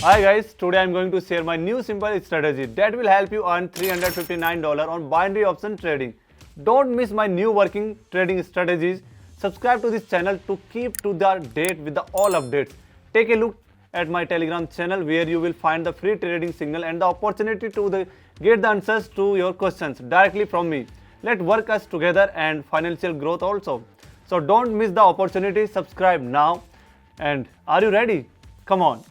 Hi guys, today I am going to share my new simple strategy that will help you earn $359 on binary option trading. Don't miss my new working trading strategies. Subscribe to this channel to keep to the date with the all updates. Take a look at my Telegram channel where you will find the free trading signal and the opportunity to get the answers to your questions directly from me. Let's work us together and financial growth also. So don't miss the opportunity. Subscribe now. And are you ready? Come on.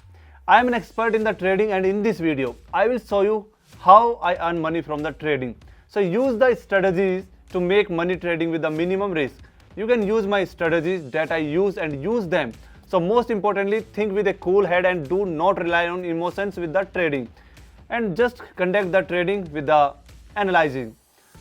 I am an expert in the trading, and in this video I will show you how I earn money from the trading. So use the strategies to make money trading with the minimum risk. You can use my strategies that I use and use them. So most importantly, think with a cool head and do not rely on emotions with the trading, and just conduct the trading with the analyzing.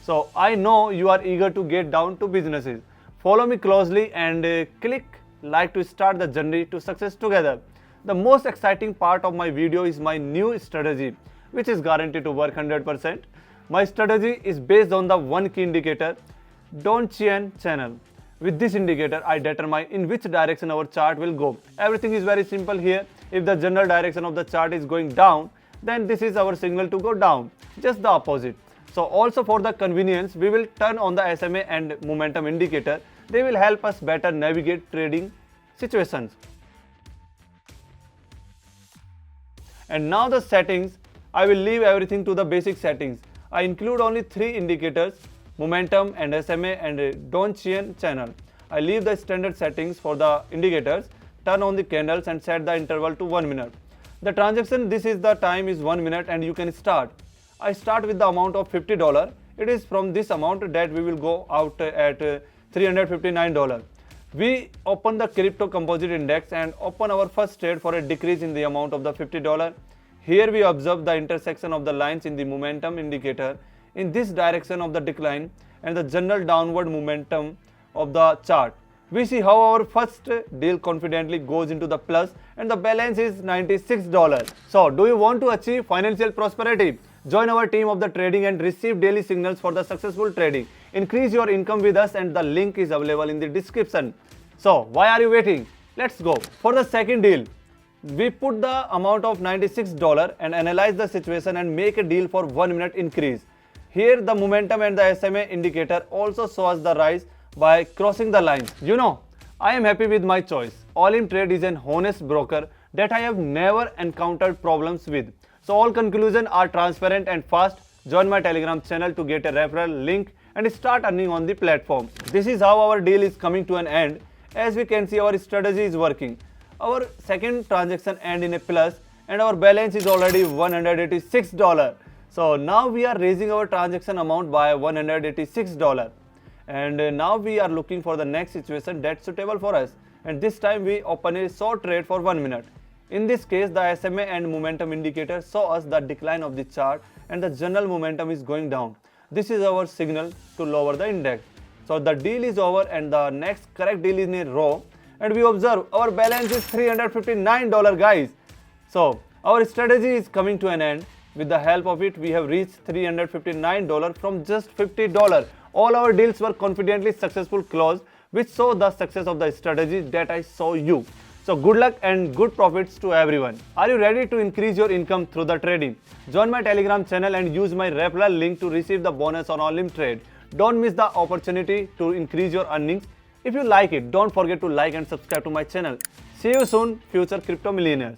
So I know you are eager to get down to businesses. Follow me closely and click like to start the journey to success together. The most exciting part of my video is my new strategy, which is guaranteed to work 100%. My strategy is based on the one key indicator, Donchian channel. With this indicator, I determine in which direction our chart will go. Everything is very simple here. If the general direction of the chart is going down, then this is our signal to go down, just the opposite. So also for the convenience, we will turn on the SMA and momentum indicator. They will help us better navigate trading situations. And now the settings, I will leave everything to the basic settings. I include only 3 indicators, momentum and SMA and Donchian channel. I leave the standard settings for the indicators, turn on the candles and set the interval to 1 minute. The transaction, this is the time is 1 minute and you can start. I start with the amount of $50. It is from this amount that we will go out at $359. We open the crypto composite index and open our first trade for a decrease in the amount of the $50. Here we observe the intersection of the lines in the momentum indicator in this direction of the decline and the general downward momentum of the chart. We see how our first deal confidently goes into the plus and the balance is $96. So do you want to achieve financial prosperity? Join our team of the trading and receive daily signals for the successful trading. Increase your income with us and the link is available in the description. So why are you waiting? Let's go. For the second deal, we put the amount of $96 and analyze the situation and make a deal for 1 minute increase. Here the momentum and the SMA indicator also shows the rise by crossing the lines. You know, I am happy with my choice. Olymp Trade is an honest broker that I have never encountered problems with. So all conclusions are transparent and fast. Join my Telegram channel to get a referral link and start earning on the platform. This is how our deal is coming to an end. As we can see, our strategy is working. Our second transaction ends in a plus and our balance is already $186. So now we are raising our transaction amount by $186. And now we are looking for the next situation that's suitable for us. And this time we open a short trade for 1 minute. In this case, the SMA and momentum indicator show us the decline of the chart and the general momentum is going down. This is our signal to lower the index. So the deal is over and the next correct deal is in a row. And we observe our balance is $359, guys. So our strategy is coming to an end. With the help of it, we have reached $359 from just $50. All our deals were confidently successful closed, which show the success of the strategy that I show you. So good luck and good profits to everyone. Are you ready to increase your income through the trading? Join my Telegram channel and use my referral link to receive the bonus on Olymp Trade. Don't miss the opportunity to increase your earnings. If you like it, don't forget to like and subscribe to my channel. See you soon, future crypto millionaires.